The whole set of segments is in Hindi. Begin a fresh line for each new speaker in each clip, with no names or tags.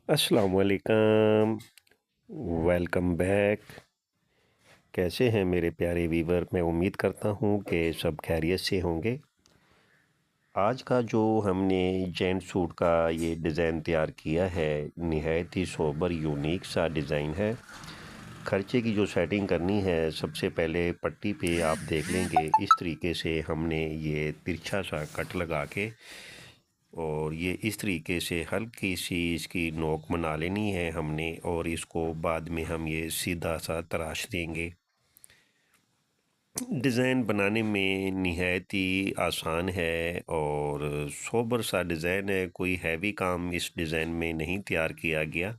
अस्सलाम वालेकुम, वेलकम बैक। कैसे हैं मेरे प्यारे व्यूवर? मैं उम्मीद करता हूँ कि सब खैरियत से होंगे। आज का जो हमने जेंट सूट का ये डिज़ाइन तैयार किया है, निहायत ही सोबर यूनिक सा डिज़ाइन है। खर्चे की जो सेटिंग करनी है, सबसे पहले पट्टी पे आप देख लेंगे इस तरीके से हमने ये तिरछा सा कट लगा के और ये इस तरीके से हल्की सी इसकी नोक बना लेनी है हमने, और इसको बाद में हम ये सीधा सा तराश देंगे। डिज़ाइन बनाने में निहायत ही आसान है और सोबर सा डिज़ाइन है, कोई हैवी काम इस डिज़ाइन में नहीं तैयार किया गया।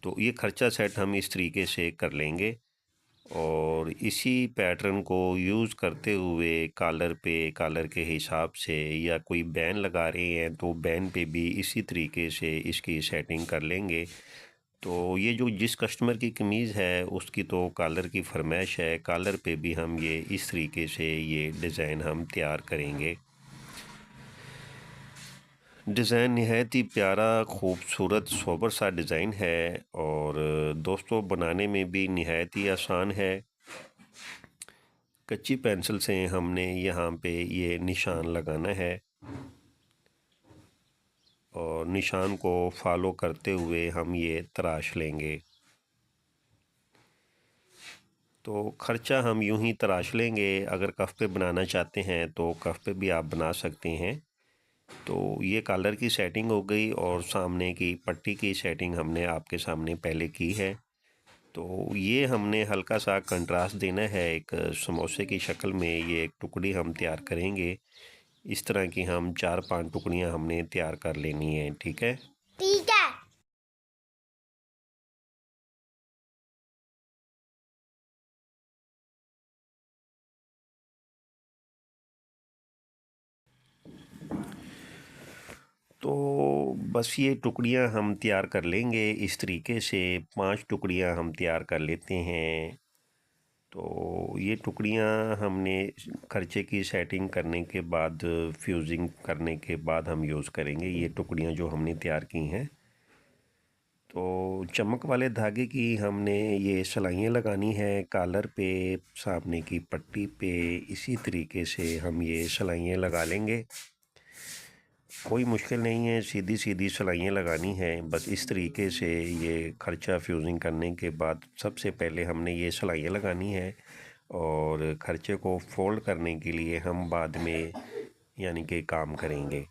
तो ये खर्चा सेट हम इस तरीके से कर लेंगे और इसी पैटर्न को यूज़ करते हुए कॉलर के हिसाब से, या कोई बैन लगा रहे हैं तो बैन पे भी इसी तरीके से इसकी सेटिंग कर लेंगे। तो ये जो जिस कस्टमर की कमीज़ है उसकी तो कॉलर की फरमाइश है, कॉलर पे भी हम ये इस तरीके से ये डिज़ाइन हम तैयार करेंगे। डिज़ाइन निहायत ही प्यारा, खूबसूरत, सोबर सा डिज़ाइन है और दोस्तों बनाने में भी निहायत ही आसान है। कच्ची पेंसिल से हमने यहाँ पे ये निशान लगाना है और निशान को फॉलो करते हुए हम ये तराश लेंगे। तो खर्चा हम यूं ही तराश लेंगे। अगर कफ पे बनाना चाहते हैं तो कफ पे भी आप बना सकते हैं। तो ये कॉलर की सेटिंग हो गई और सामने की पट्टी की सेटिंग हमने आपके सामने पहले की है। तो ये हमने हल्का सा कंट्रास्ट देना है, एक समोसे की शक्ल में ये एक टुकड़ी हम तैयार करेंगे। इस तरह की हम 4-5 टुकड़ियाँ हमने तैयार कर लेनी है। ठीक है।
ठीक है।
तो बस ये टुकड़ियाँ हम तैयार कर लेंगे इस तरीके से। 5 टुकड़ियाँ हम तैयार कर लेते हैं। तो ये टुकड़ियाँ हमने खर्चे की सेटिंग करने के बाद, फ्यूजिंग करने के बाद हम यूज़ करेंगे ये टुकड़ियाँ जो हमने तैयार की हैं। तो चमक वाले धागे की हमने ये सिलाइयाँ लगानी है कॉलर पे, सामने की पट्टी पे। इसी तरीके से हम ये सिलाइयाँ लगा लेंगे। कोई मुश्किल नहीं है, सीधी सीधी सिलाइयाँ लगानी है। बस इस तरीके से ये खर्चा फ्यूजिंग करने के बाद सबसे पहले हमने ये सिलाइयाँ लगानी है और खर्चे को फोल्ड करने के लिए हम बाद में यानी कि काम करेंगे।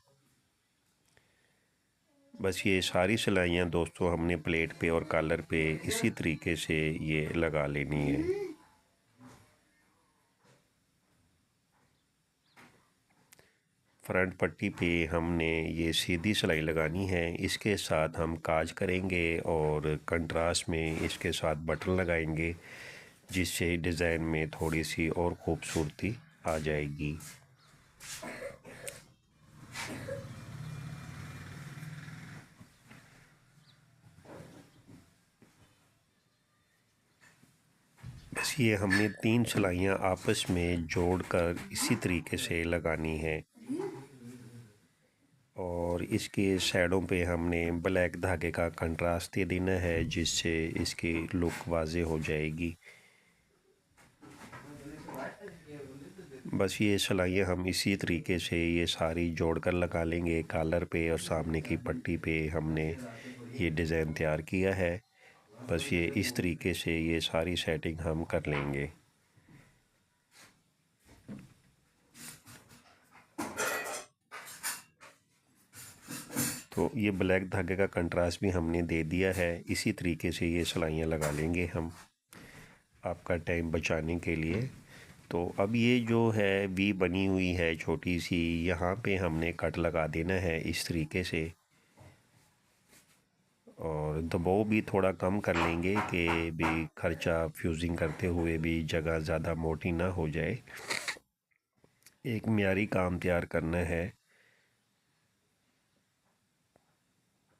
बस ये सारी सिलाइयाँ दोस्तों हमने प्लेट पे और कॉलर पे इसी तरीके से ये लगा लेनी है। फ्रंट पट्टी पे हमने ये सीधी सिलाई लगानी है, इसके साथ हम काज करेंगे और कंट्रास्ट में इसके साथ बटन लगाएंगे, जिससे डिज़ाइन में थोड़ी सी और खूबसूरती आ जाएगी। बस ये हमने 3 सिलाइयाँ आपस में जोड़कर इसी तरीके से लगानी है और इसके साइडों पे हमने ब्लैक धागे का कंट्रास्ट दे देना है, जिससे इसकी लुक वाज़े हो जाएगी। बस ये सिलाइयाँ हम इसी तरीके से ये सारी जोड़कर लगा लेंगे कॉलर पे और सामने की पट्टी पे हमने ये डिज़ाइन तैयार किया है। बस ये इस तरीके से ये सारी सेटिंग हम कर लेंगे। तो ये ब्लैक धागे का कंट्रास्ट भी हमने दे दिया है। इसी तरीके से ये सिलाइयाँ लगा लेंगे हम आपका टाइम बचाने के लिए। तो अब ये जो है वी बनी हुई है छोटी सी, यहाँ पे हमने कट लगा देना है इस तरीके से और दबाव भी थोड़ा कम कर लेंगे कि भी खर्चा फ्यूजिंग करते हुए भी जगह ज़्यादा मोटी ना हो जाए। एक मियारी काम तैयार करना है।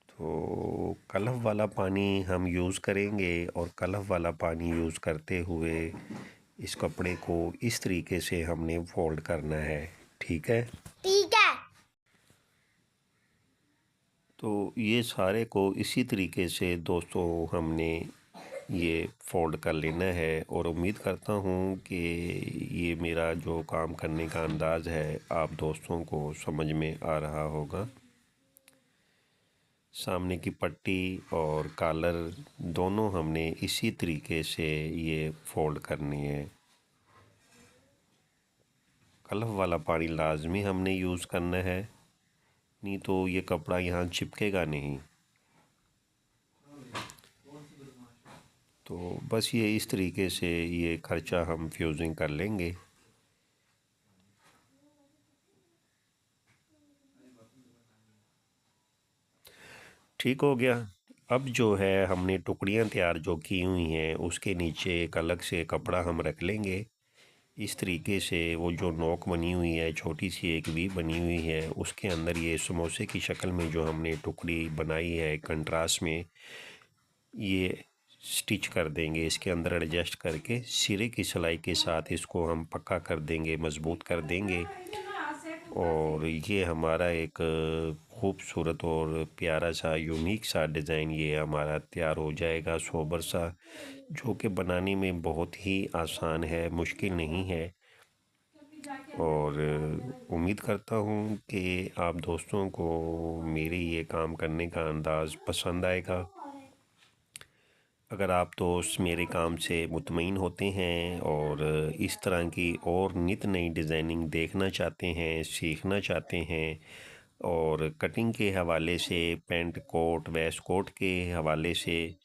तो कलफ वाला पानी हम यूज़ करेंगे और कलफ वाला पानी यूज़ करते हुए इस कपड़े को इस तरीके से हमने फोल्ड करना है। ठीक है।
ठीक है।
तो ये सारे को इसी तरीके से दोस्तों हमने ये फोल्ड कर लेना है। और उम्मीद करता हूँ कि ये मेरा जो काम करने का अंदाज़ है आप दोस्तों को समझ में आ रहा होगा। सामने की पट्टी और कॉलर दोनों हमने इसी तरीके से ये फोल्ड करनी है। कलफ वाला पानी लाजमी हमने यूज़ करना है, नहीं तो ये कपड़ा यहाँ चिपकेगा नहीं। तो बस ये इस तरीके से ये खर्चा हम फ्यूजिंग कर लेंगे। ठीक हो गया। अब जो है हमने टुकड़ियाँ तैयार जो की हुई हैं उसके नीचे एक अलग से कपड़ा हम रख लेंगे। इस तरीके से वो जो नोक बनी हुई है, छोटी सी एक वी बनी हुई है, उसके अंदर ये समोसे की शक्ल में जो हमने टुकड़ी बनाई है कंट्रास्ट में, ये स्टिच कर देंगे। इसके अंदर एडजस्ट करके सिरे की सिलाई के साथ इसको हम पक्का कर देंगे, मज़बूत कर देंगे। और ये हमारा एक खूबसूरत और प्यारा सा यूनिक सा डिज़ाइन ये हमारा तैयार हो जाएगा, सोबर सा, जो कि बनाने में बहुत ही आसान है, मुश्किल नहीं है। और उम्मीद करता हूँ कि आप दोस्तों को मेरे ये काम करने का अंदाज़ पसंद आएगा। अगर आप दोस्त मेरे काम से मुतमईन होते हैं और इस तरह की और नित नई डिज़ाइनिंग देखना चाहते हैं, सीखना चाहते हैं, और कटिंग के हवाले से, पेंट कोट, वेस्ट कोट के हवाले से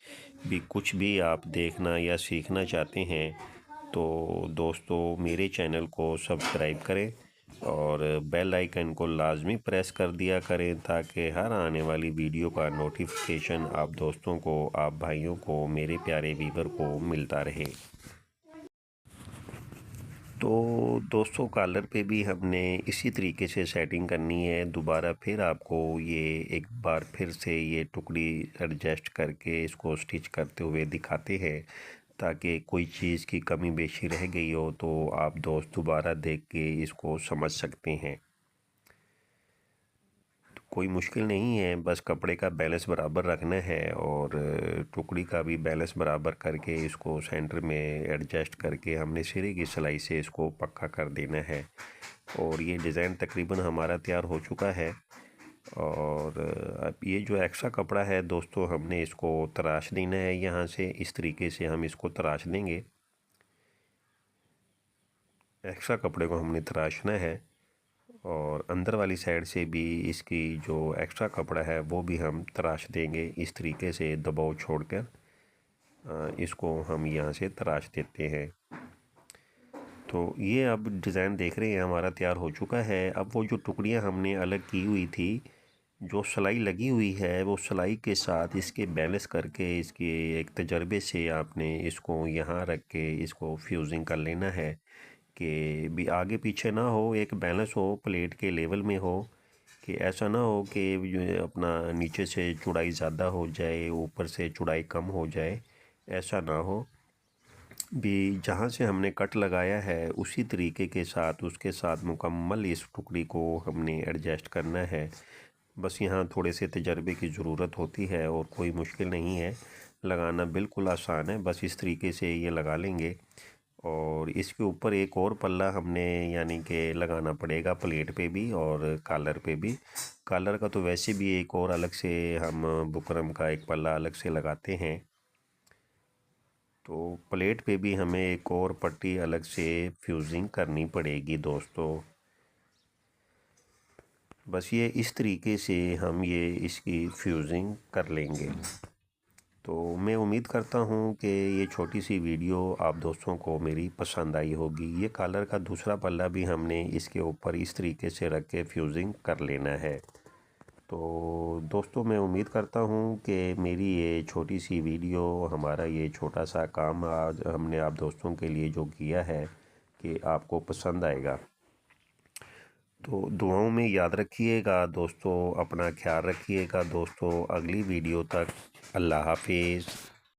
भी कुछ भी आप देखना या सीखना चाहते हैं, तो दोस्तों मेरे चैनल को सब्सक्राइब करें और बेल आइकन को लाजमी प्रेस कर दिया करें, ताकि हर आने वाली वीडियो का नोटिफिकेशन आप दोस्तों को, आप भाइयों को, मेरे प्यारे व्यूअर को मिलता रहे। तो दोस्तों कॉलर पे भी हमने इसी तरीके से सेटिंग करनी है। दोबारा फिर आपको ये एक बार फिर से ये टुकड़ी एडजस्ट करके इसको स्टिच करते हुए दिखाते हैं, ताकि कोई चीज़ की कमी बेशी रह गई हो तो आप दोस्त दोबारा देख के इसको समझ सकते हैं। तो कोई मुश्किल नहीं है, बस कपड़े का बैलेंस बराबर रखना है और टुकड़ी का भी बैलेंस बराबर करके इसको सेंटर में एडजस्ट करके हमने सिरे की सिलाई से इसको पक्का कर देना है। और ये डिज़ाइन तकरीबन हमारा तैयार हो चुका है। और अब ये जो एक्स्ट्रा कपड़ा है दोस्तों, हमने इसको तराश देना है। यहाँ से इस तरीके से हम इसको तराश देंगे। एक्स्ट्रा कपड़े को हमने तराशना है और अंदर वाली साइड से भी इसकी जो एक्स्ट्रा कपड़ा है वो भी हम तराश देंगे। इस तरीके से दबाव छोड़कर इसको हम यहाँ से तराश देते हैं। तो ये अब डिज़ाइन देख रहे हैं हमारा तैयार हो चुका है। अब वो जो टुकड़ियाँ हमने अलग की हुई थी, जो सिलाई लगी हुई है, वो सिलाई के साथ इसके बैलेंस करके, इसके एक तजर्बे से आपने इसको यहाँ रख के इसको फ्यूजिंग कर लेना है कि भी आगे पीछे ना हो, एक बैलेंस हो, प्लेट के लेवल में हो, कि ऐसा ना हो कि जो अपना नीचे से चौड़ाई ज़्यादा हो जाए, ऊपर से चौड़ाई कम हो जाए, ऐसा ना हो। भी जहाँ से हमने कट लगाया है उसी तरीके के साथ, उसके साथ मुकम्मल इस टुकड़ी को हमने एडजस्ट करना है। बस यहाँ थोड़े से तजर्बे की ज़रूरत होती है और कोई मुश्किल नहीं है, लगाना बिल्कुल आसान है। बस इस तरीके से ये लगा लेंगे और इसके ऊपर एक और पल्ला हमने यानी कि लगाना पड़ेगा, प्लेट पे भी और कॉलर पे भी। कॉलर का तो वैसे भी एक और अलग से हम बुकरम का एक पल्ला अलग से लगाते हैं, तो प्लेट पे भी हमें एक और पट्टी अलग से फ्यूजिंग करनी पड़ेगी दोस्तों। बस ये इस तरीके से हम ये इसकी फ्यूजिंग कर लेंगे। तो मैं उम्मीद करता हूँ कि ये छोटी सी वीडियो आप दोस्तों को मेरी पसंद आई होगी। ये कॉलर का दूसरा पल्ला भी हमने इसके ऊपर इस तरीके से रख के फ्यूजिंग कर लेना है। तो दोस्तों मैं उम्मीद करता हूँ कि मेरी ये छोटी सी वीडियो, हमारा ये छोटा सा काम आज हमने आप दोस्तों के लिए जो किया है, कि आपको पसंद आएगा। तो दुआओं में याद रखिएगा दोस्तों, अपना ख्याल रखिएगा दोस्तों। अगली वीडियो तक अल्लाह हाफिज़।